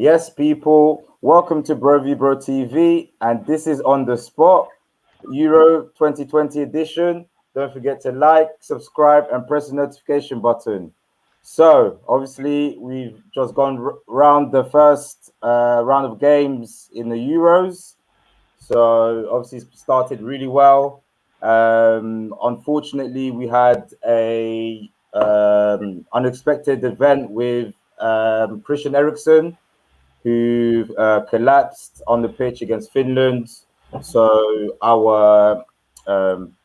Yes, people, welcome to Bro Bro TV, and this is on the spot Euro 2020 edition. Don't forget to like, subscribe, and press the notification button. So, obviously, we've just gone round the first round of games in the Euros. So, obviously, it started really well. Unfortunately, we had a unexpected event with Christian Eriksen who collapsed on the pitch against Finland. So our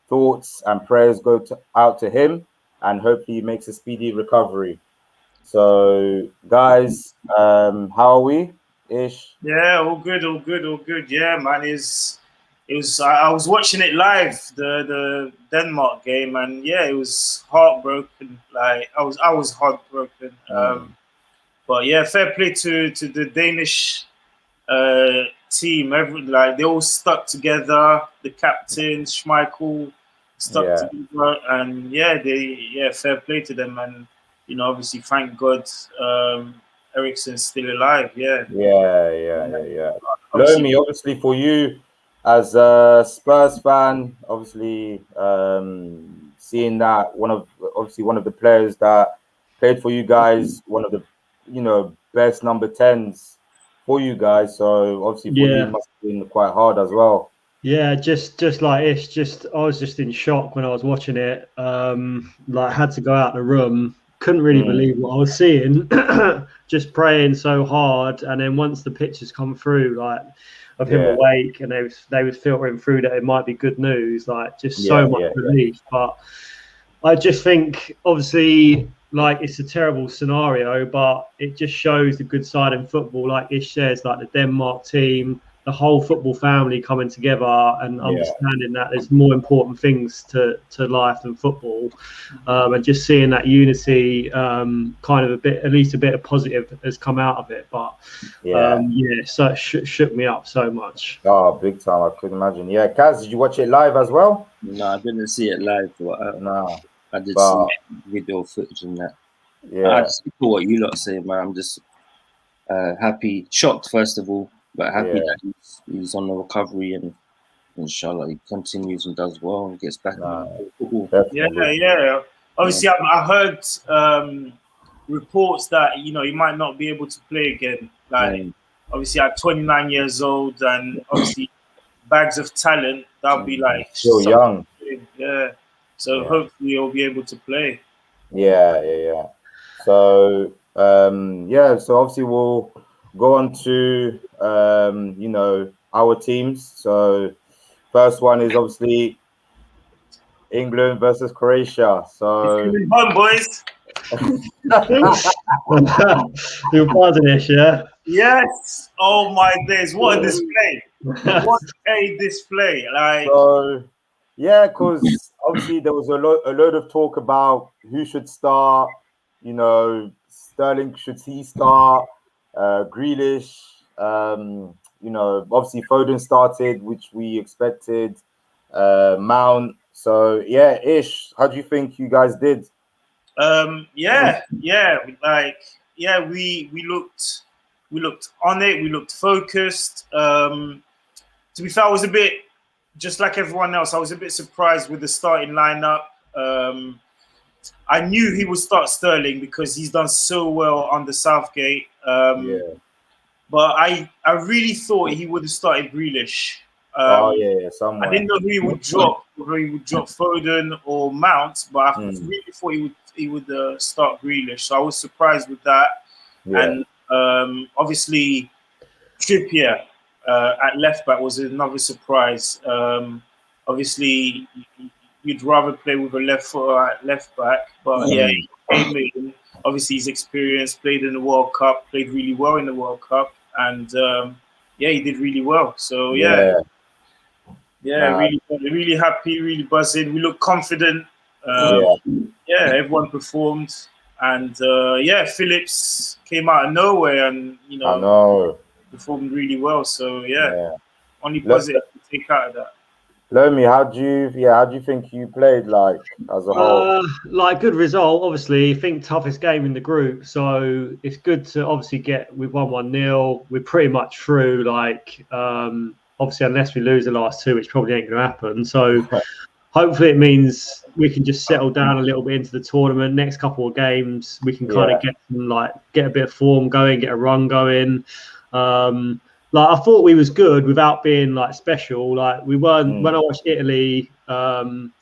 thoughts and prayers go out to him, and hopefully he makes a speedy recovery. So, guys, how are we? Ish. Yeah, all good, all good, all good. Yeah, man. It was. I was watching it live, the Denmark game, and yeah, it was heartbroken. Like I was heartbroken. But yeah, fair play to the Danish team. Like they all stuck together. The captain Schmeichel stuck together, and fair play to them. And obviously, thank God, Eriksen's still alive. Yeah. Lomi, obviously for you as a Spurs fan, obviously seeing that one of the players that played for you guys, one of the best number 10s for you guys. So obviously for you it must have been quite hard as well. Yeah, just like Ish, I was just in shock when I was watching it. Like had to go out the room, couldn't really believe what I was seeing. Just praying so hard, and then once the pictures come through, like of him awake, and they was filtering through that it might be good news. Like just so much relief. But I just think, obviously, like it's a terrible scenario, but it just shows the good side in football. Like Ish says, like the Denmark team, the whole football family coming together and understanding that there's more important things to life than football, and just seeing that unity, kind of at least a bit of positive has come out of it. But so it shook me up so much. Oh, big time! I couldn't imagine. Yeah, Kaz, did you watch it live as well? No, I didn't see it live. But, no, I did see video footage and that. Yeah, I just hear what you lot say, man. I'm just happy, shocked first of all, but happy that he's on the recovery, and inshallah he continues and does well and gets back into football. Yeah. Obviously, I heard reports that he might not be able to play again. Like obviously at 29 years old, and obviously bags of talent. That'll be like still young. So hopefully he'll be able to play. Yeah. So so obviously we'll go on to our teams. So first one is obviously England versus Croatia. So home, boys. You're positive, yeah. Yes. Oh my days! What a display! What a display! Like so, because obviously there was a load of talk about who should start. Sterling, should he start? Grealish. Obviously Foden started, which we expected. Mount. So Ish, how do you think you guys did? We looked on it. We looked focused. To be fair, I was a bit, just like everyone else, I was a bit surprised with the starting lineup. I knew he would start Sterling because he's done so well under Southgate. But I really thought he would have started Grealish. Somewhere. I didn't know who he would drop, whether he would drop Foden or Mount, but I really thought he would start Grealish. So I was surprised with that. And obviously Trippier at left back was another surprise. Obviously you'd rather play with a left foot at left back, but he came in. Obviously he's experienced, played in the World Cup, played really well in the World Cup, and he did really well. So really happy, really buzzing. We look confident. Everyone performed, and Phillips came out of nowhere and I know. performed really well. So only positive to take out of that. Lomi, how do you think you played like as a whole? Like good result, obviously. I think toughest game in the group, so it's good to obviously we won 1-0. We're pretty much through. Like obviously, unless we lose the last two, which probably ain't going to happen. So hopefully, it means we can just settle down a little bit into the tournament. Next couple of games, we can kind of get a bit of form going, get a run going. Like I thought we was good without being like special. Like we weren't when I watched Italy. And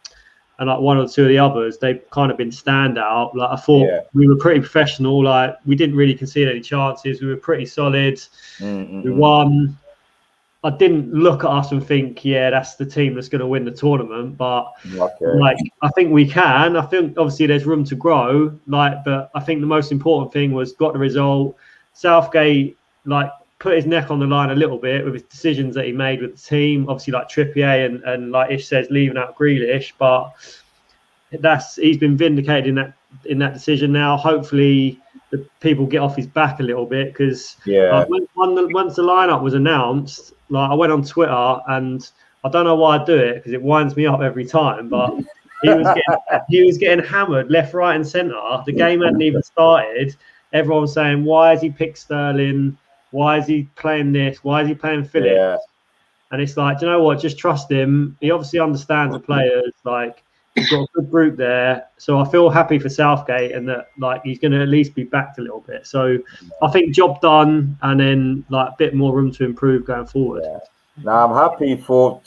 like one or two of the others, they've kind of been standout. Like I thought we were pretty professional. Like we didn't really concede any chances. We were pretty solid. We won. I didn't look at us and think, yeah, that's the team that's going to win the tournament. But like I think we can. I think obviously there's room to grow. Like, but I think the most important thing was got the result. Southgate like put his neck on the line a little bit with his decisions that he made with the team. Obviously, like Trippier and like Ish says, leaving out Grealish, but he's been vindicated in that decision now. Hopefully, the people get off his back a little bit because once the lineup was announced, like I went on Twitter and I don't know why I do it because it winds me up every time, but he was getting hammered left, right, and centre. The game hadn't even started. Everyone was saying, "Why has he picked Sterling? Why is he playing this? Why is he playing Phillips?" Yeah. And it's like, do you know what? Just trust him. He obviously understands the players. Like, he's got a good group there. So I feel happy for Southgate and that, like, he's going to at least be backed a little bit. So I think job done and then, like, a bit more room to improve going forward. Yeah. Now, I'm happy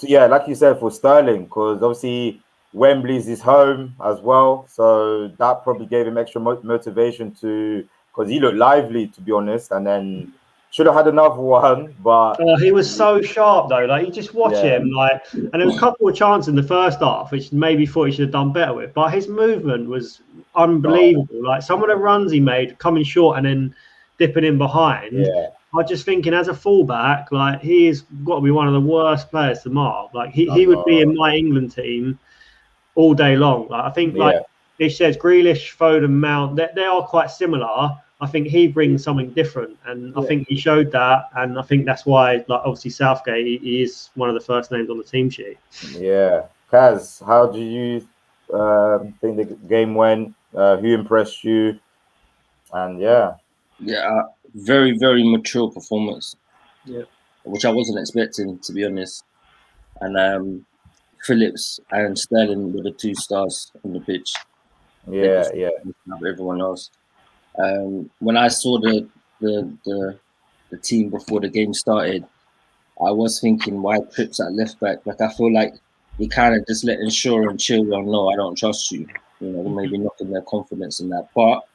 like you said, for Sterling, because obviously Wembley's his home as well. So that probably gave him extra motivation because he looked lively, to be honest. And then should have had another one, but he was so sharp though. Like you just watch him, like, and there was a couple of chances in the first half which maybe thought he should have done better with. But his movement was unbelievable. Like some of the runs he made, coming short and then dipping in behind. Yeah. I'm just thinking, as a fullback, like he's got to be one of the worst players to mark. Like he would be in my England team all day long. Like I think, like it says, Grealish, Foden, Mount, they are quite similar. I think he brings something different, and I think he showed that, and I think that's why, like, obviously Southgate, he is one of the first names on the team sheet. Yeah, Kaz, how do you think the game went? Who impressed you? And very, very mature performance. Yeah, which I wasn't expecting, to be honest. And Phillips and Sterling were the 2 stars on the pitch. Yeah. Everyone else. When I saw the team before the game started, I was thinking, why Trips at left back? Like I feel like he kind of just letting Shaw and Chilwell know I don't trust you. You know, maybe knocking their confidence in that. But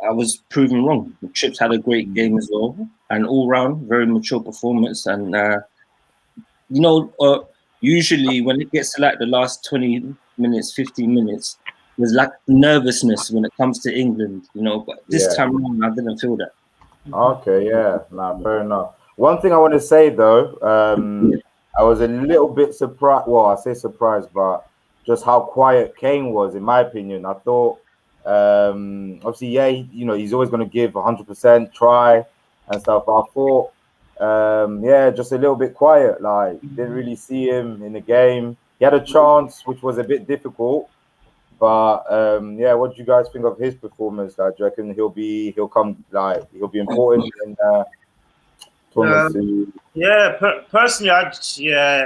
I was proven wrong. Trips had a great game as well, and all round very mature performance. And usually when it gets to like the last 20 minutes, 15 minutes. There's like nervousness when it comes to England, but this time around, I didn't feel that. Okay, fair enough. One thing I want to say though, I was a little bit surprised. Well, I say surprised, but just how quiet Kane was, in my opinion. I thought, obviously, he's always going to give 100%, try and stuff. But I thought, just a little bit quiet. Like, didn't really see him in the game. He had a chance, which was a bit difficult. But what do you guys think of his performance? Like, do you reckon he'll be important in tournaments? Personally,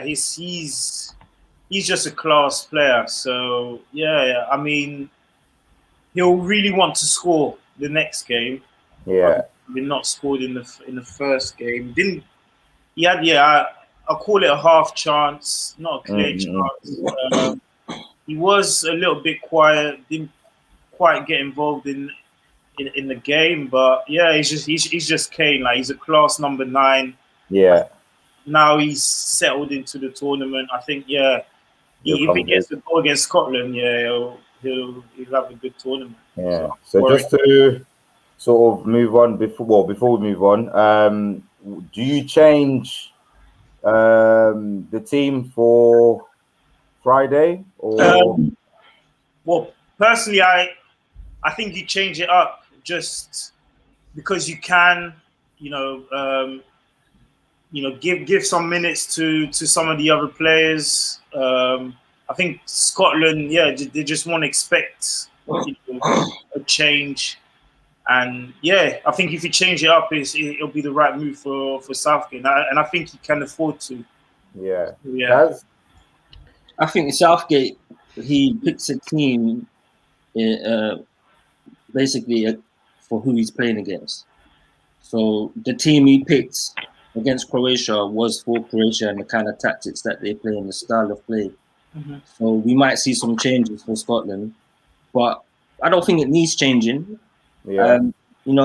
he's just a class player. So I mean, he'll really want to score the next game. Yeah, he not scored in the first game. I'll call it a half chance, not a clear chance. He was a little bit quiet, didn't quite get involved in the game, but he's just Kane. Like he's a class number 9. Yeah. Now he's settled into the tournament. I think if he gets the goal against Scotland, he'll have a good tournament. Yeah. So just to sort of move on before we move on, do you change the team for Friday or? Well, personally, I think you change it up just because you can, give some minutes to some of the other players. I think Scotland, they just won't expect a change. And I think if you change it up, it'll be the right move for Southgate, and I think he can afford to. Yeah. I think Southgate, he picks a team basically for who he's playing against. So the team he picked against Croatia was for Croatia and the kind of tactics that they play and the style of play. Mm-hmm. So we might see some changes for Scotland, but I don't think it needs changing. Yeah.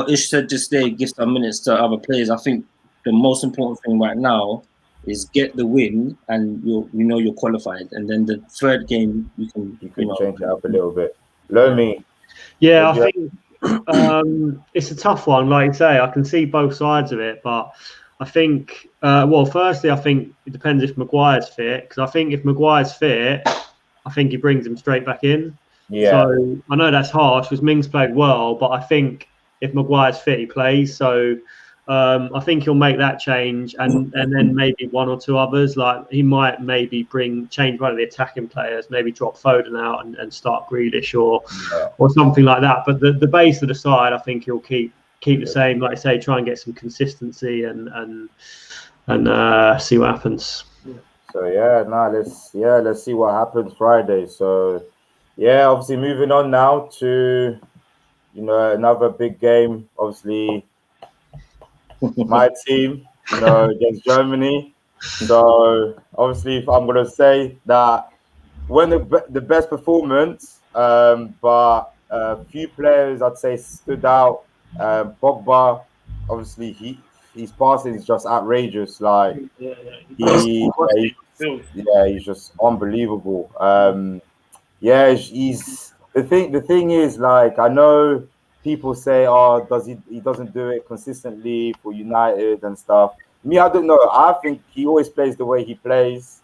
Ish said just there, give some minutes to other players. I think the most important thing right now is get the win, and you're qualified. And then the third game you can change it up a little bit. Lomi. Yeah, I think it's a tough one. Like you say, I can see both sides of it, but I think, firstly, I think it depends if Maguire's fit, because I think if Maguire's fit, I think he brings him straight back in. Yeah. So I know that's harsh because Mings played well, but I think if Maguire's fit, he plays. So I think he'll make that change, and then maybe one or two others. Like he might maybe change one of the attacking players, maybe drop Foden out and start Grealish or something like that. But the base of the side, I think he'll keep the same. Like I say, try and get some consistency and see what happens. So let's see what happens Friday. So obviously moving on now to another big game. Obviously, my team, against Germany. So obviously, if I'm gonna say that when the best performance, but a few players I'd say stood out. Pogba, obviously his passing is just outrageous. Like he's just unbelievable. He's the thing. The thing is, like, I know people say, "Oh, he doesn't do it consistently for United and stuff." Me, I don't know. I think he always plays the way he plays.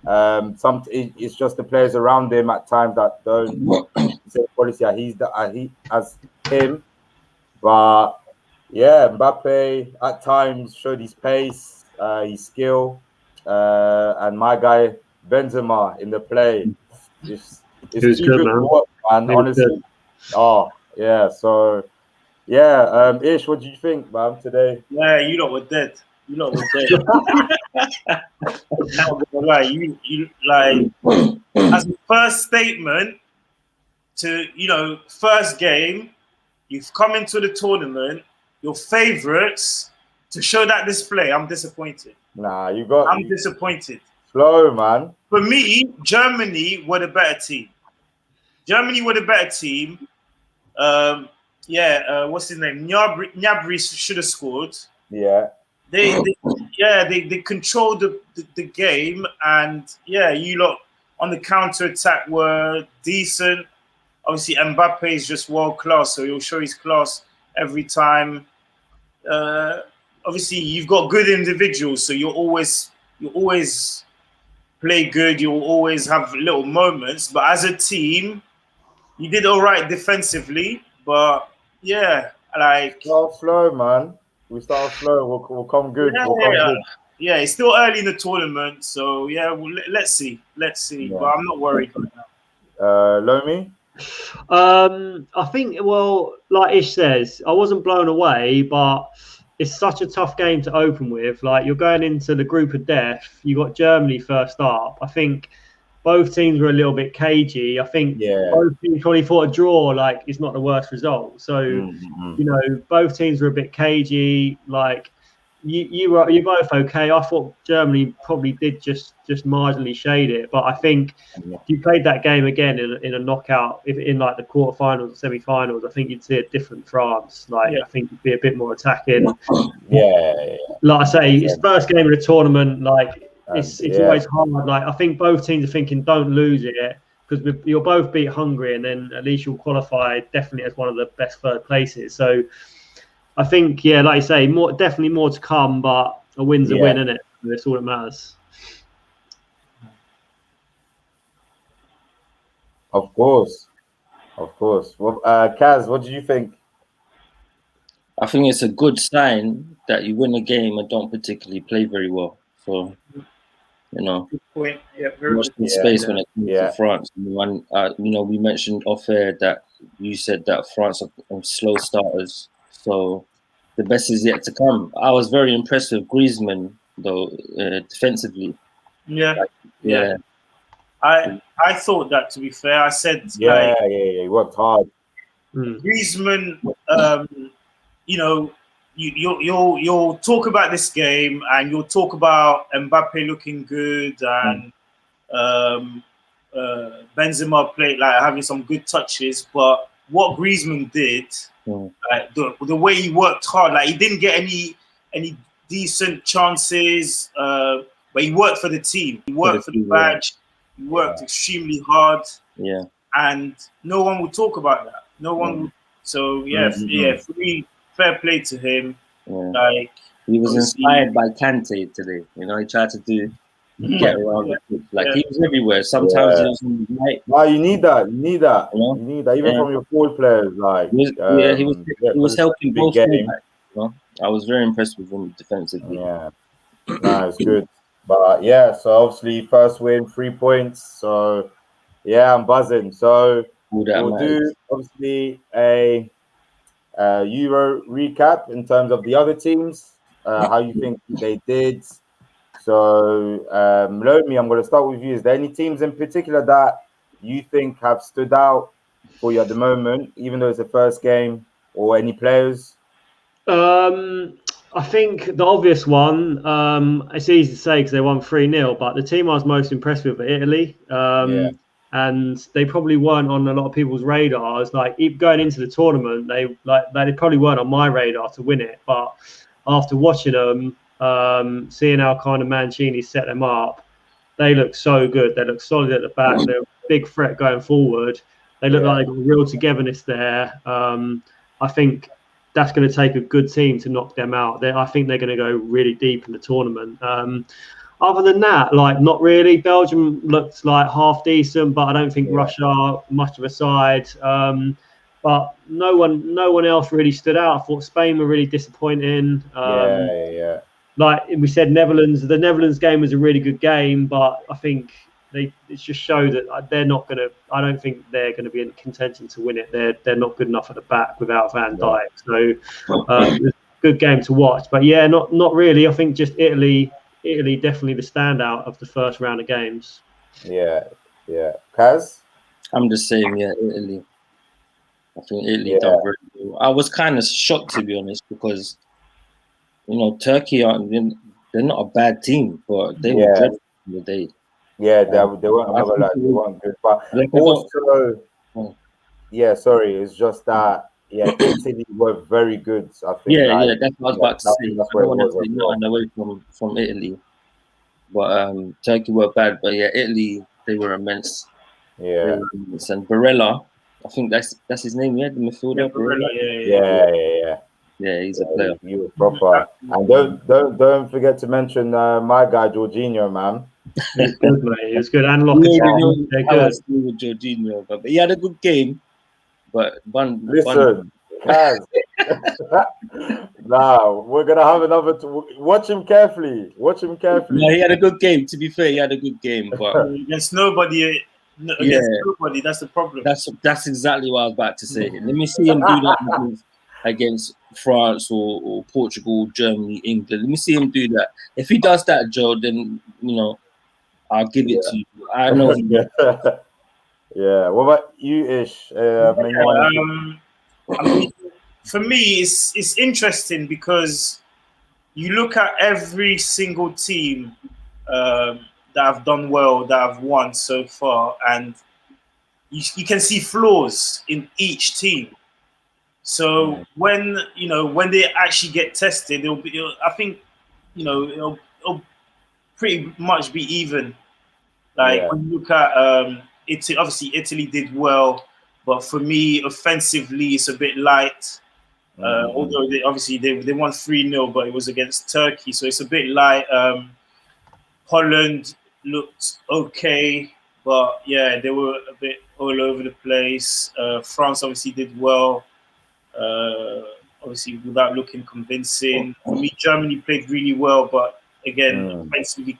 It's just the players around him at times that don't say quality as him. But Mbappe at times showed his pace, his skill, and my guy Benzema in the play. It's too good to watch, man. Honestly. Oh yeah. So Ish, what do you think, man, today? Yeah, you lot were dead. You lot were dead. Not gonna lie, you like as a first statement to first game, you've come into the tournament, your favourites, to show that display. I'm disappointed. Nah, I'm disappointed. Slow, man. For me, Germany were the better team. What's his name? Gnabry should have scored. Yeah. They controlled the game, and you lot on the counter attack were decent. Obviously, Mbappe is just world class, so he'll show his class every time. Obviously, you've got good individuals, so you always play good. You'll always have little moments, but as a team, you did all right defensively. But start slow, man. We start slow. We'll come good. Good. Yeah, it's still early in the tournament, so let's see. Yeah. But I'm not worried right now. Lomi? I think, like Ish says, I wasn't blown away, but it's such a tough game to open with. Like, you're going into the group of death. You got Germany first up. I think both teams were a little bit cagey. I think both teams probably thought a draw, like, is not the worst result. So, both teams were a bit cagey. Like, you're both okay. I thought Germany probably did just marginally shade it, but I think if you played that game again in a knockout, in like the quarterfinals or semi-finals, I think you'd see a different France. I think it'd be a bit more attacking. Like I say, it's first game of the tournament. Like it's always hard. Like I think both teams are thinking, don't lose it, because you'll both beat Hungary, and then at least you'll qualify definitely as one of the best third places. So I think, like you say, definitely more to come, but a win's a win, isn't it? That's all that matters. Of course. Well, Kaz, what do you think? I think it's a good sign that you win a game and don't particularly play very well. So, you know, Good point. Yeah, very watch good. the space when it comes Yeah. to France. We mentioned off air that you said that France are slow starters. So the best is yet to come. I was very impressed with Griezmann, though, defensively. Yeah, yeah. Yeah. I thought that, to be fair. I said Yeah, he worked hard. Griezmann, you know, you'll talk about this game and you'll talk about Mbappe looking good and Benzema played like having some good touches, but what Griezmann did, like the way he worked hard, like he didn't get any decent chances, but he worked for the team. He worked for the badge. He worked extremely hard. Yeah. And no one would talk about that. No one would. So for me, fair play to him. Yeah. Like he was inspired by Kante today. You know, he tried to get around the pitch. Like he was everywhere. Sometimes he was on the right. No, you need that. You need that. You need that even from your forward players. Like he was helping both game. You know? I was very impressed with him defensively. Yeah, no, it's good. But yeah, so obviously first win, 3 points. So yeah, I'm buzzing. So we'll do obviously a Euro recap in terms of the other teams, how you think they did. So Lomi, I'm going to start with you. Is there any teams in particular that you think have stood out for you at the moment, even though it's the first game, or any players? I think the obvious one, it's easy to say because they won 3-0, but the team I was most impressed with were Italy. And they probably weren't on a lot of people's radars. Like going into the tournament, they probably weren't on my radar to win it. But after watching them, seeing how kind of Mancini set them up, they look so good. They look solid at the back. They're a big threat going forward. They look like they've got real togetherness there. I think that's going to take a good team to knock them out. I think they're going to go really deep in the tournament. Other than that, like not really. Belgium looked like half decent, but I don't think Russia much of a side. But no one else really stood out. I thought Spain were really disappointing. Like we said, Netherlands. The Netherlands game was a really good game, but I think it just showed that they're not going to. I don't think they're going to be in contention to win it. They're not good enough at the back without Van Dijk. So it was a good game to watch. But yeah, not really. I think just Italy definitely the standout of the first round of games. Yeah. Kaz? I'm just saying, Italy. I think Italy done very well. I was kind of shocked, to be honest, because Turkey they're not a bad team, but they were dreadful the day. Yeah, they weren't. I'm not gonna lie, they weren't good. But also, sorry, it's just that Italy were very good. I think. That's what I was about to say. I don't want to take nothing away from Italy, but Turkey were bad. But Italy, they were immense. Yeah. And Barella, I think that's his name. Yeah, the midfielder. Barella. Yeah, he's a player. You were proper. And don't forget to mention my guy Jorginho, man. He's good, mate. He was good. And Locatelli. They're good. With Jorginho, but he had a good game. But listen, Kaz. Now we're gonna have another. Watch him carefully. No, he had a good game. To be fair, he had a good game, but against nobody. Against nobody. That's the problem. That's exactly what I was about to say. Let me see him do that against France or Portugal, Germany, England. Let me see him do that. If he does that, Joe, then I'll give it to you. I know. Yeah. What about you, Ish? I mean, for me, it's interesting because you look at every single team that have done well, that have won so far, and you can see flaws in each team. So when they actually get tested, I think it'll pretty much be even. Like when you look at Italy, obviously Italy did well, but for me, offensively, it's a bit light. Although they won 3-0, but it was against Turkey, so it's a bit light. Holland looked okay, but they were a bit all over the place. France obviously did well. obviously without looking convincing. For me, Germany played really well, but again, offensively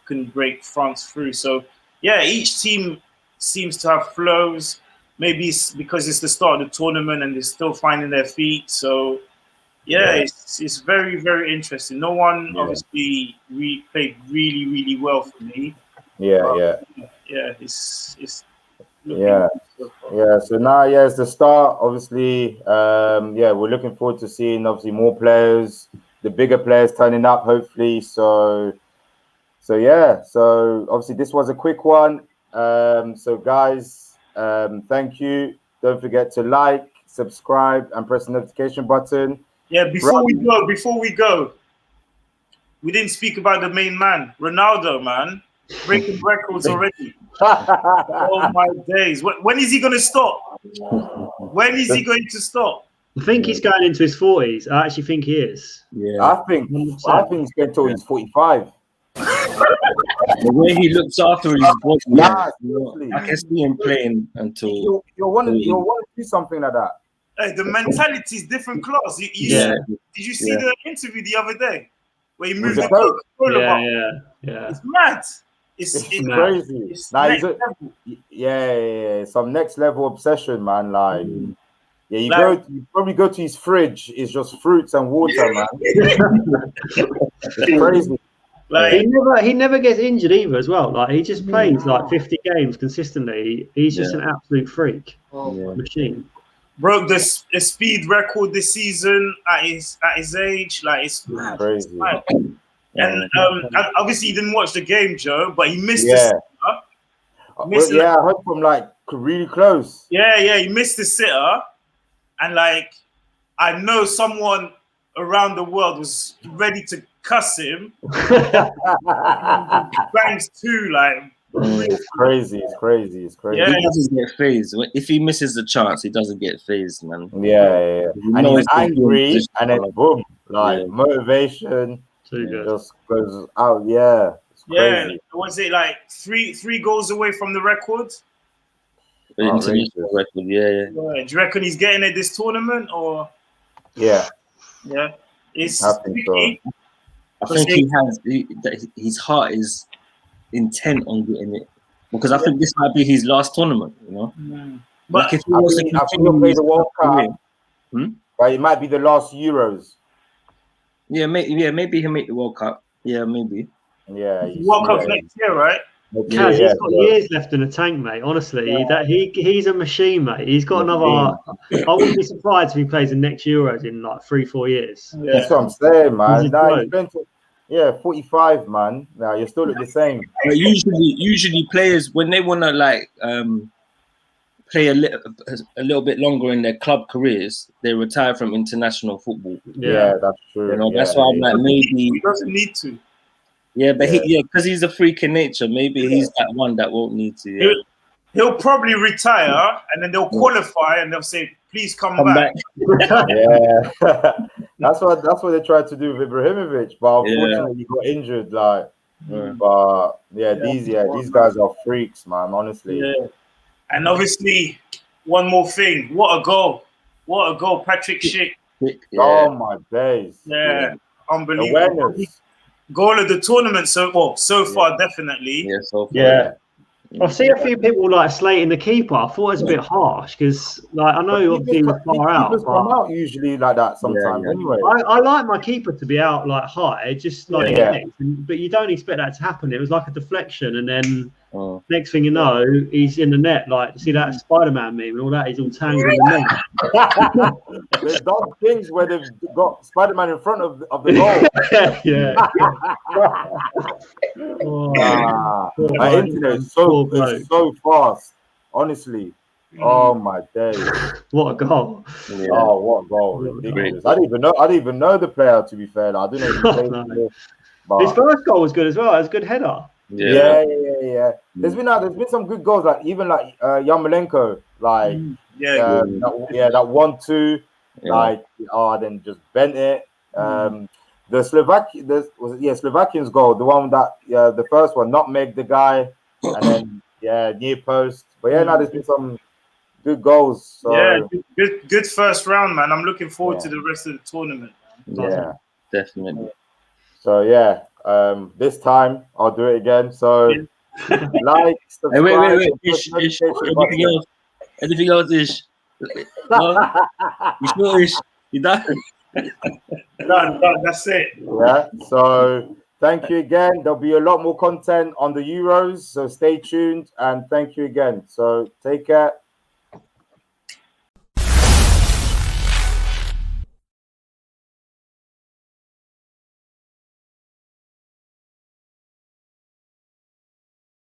couldn't break France through. So yeah, each team seems to have flows. Maybe it's because it's the start of the tournament and they're still finding their feet. So yeah, it's very, very interesting. No one obviously played really, really well for me. Yeah, it's looking good so far. So now, it's the start. Obviously, we're looking forward to seeing obviously more players, the bigger players turning up. Hopefully, so obviously this was a quick one. So guys, thank you. Don't forget to like, subscribe, and press the notification button. Yeah, before we go, we didn't speak about the main man, Ronaldo, man, breaking records already. Oh my days! When is he going to stop? When is he going to stop? I think he's going into his 40s. I actually think he is. Yeah, I think he's going till he's 45. The way he looks after his body, I can see him playing until you'll want to do something like that. Hey, the mentality is different class. Did you see the interview the other day where he moved the Coca-Cola bottle? Yeah. It's mad. It's crazy. It's some next level obsession, man. Like, you probably go to his fridge. It's just fruits and water, man. It's crazy. Like he never gets injured either, as well. Like he just plays like 50 games consistently. He's just an absolute freak, machine. Broke the speed record this season at his age. Like it's crazy. And obviously, you didn't watch the game, Joe, but he missed the sitter. I heard from like really close. Yeah, he missed the sitter, and like I know someone around the world was ready to cuss him. Bangs too, like. It's crazy. Yeah. He doesn't get phased. If he misses the chance, he doesn't get phased, man. Yeah. And he's angry, and then boom, like motivation just goes out. Yeah, it's crazy. Was it like three goals away from the record? International record, yeah. Do you reckon he's getting it this tournament or? Yeah. It's I think so. I think his heart is intent on getting it, because I think this might be his last tournament, you know. But like if he wants to continue play the World Cup, but it might be the last Euros. Maybe he'll make the World Cup. Yeah, maybe. Yeah, World Cup next year, right? He's got years left in the tank, mate. Honestly, he's a machine, mate. He's got another. I wouldn't be surprised if he plays the next Euros in like 3-4 years. That's what I'm saying, man. He's going to 45, man. Now you still look the same. But usually players, when they want to like play a little bit longer in their club careers, they retire from international football. Yeah, that's true. You know, that's why I'm like, maybe he doesn't need to. Yeah, but because he's a freak in nature, maybe he's that one that won't need to. Yeah. He'll probably retire, and then they'll qualify, and they'll say, "Please come back." Yeah, that's what they tried to do with Ibrahimovic, but unfortunately he got injured. Like, but these guys are freaks, man. Honestly. Yeah. And obviously, one more thing. What a goal! Patrick Schick. Oh my days! Yeah, unbelievable. Awareness. Goal of the tournament so far, definitely. Yeah, so far. Yeah. I see a few people like slating the keeper. I thought it was a bit harsh because, like, I know obviously he was far out. Keepers come out usually like that sometimes. Anyway, I like my keeper to be out like high, just like but you don't expect that to happen. It was like a deflection, and then next thing you know, he's in the net. Like, see that Spider-Man meme and all that? He's all tangled in the net. There's done things where they've got Spider-Man in front of the goal. My internet is so fast, honestly. Oh my days! What a goal! Yeah. Oh, what a goal! Ridiculous. I didn't even know the player. To be fair, I don't know. His first goal was good as well. It was a good header. Yeah. There's been some good goals, like even like that Yarmolenko, like that 1-2, like then just bent it. The Slovakian's goal, the one that the first one, nutmeg the guy, and then near post. But there's been good goals. So, yeah, good first round, man. I'm looking forward to the rest of the tournament. Yeah, definitely. So yeah, this time I'll do it again. So like, subscribe. Hey, wait. and press the Ish. notification button. Anything else, Ish? No? You sure, Ish? You done? Done. That's it. Yeah. So thank you again. There'll be a lot more content on the Euros. So stay tuned and thank you again. So take care.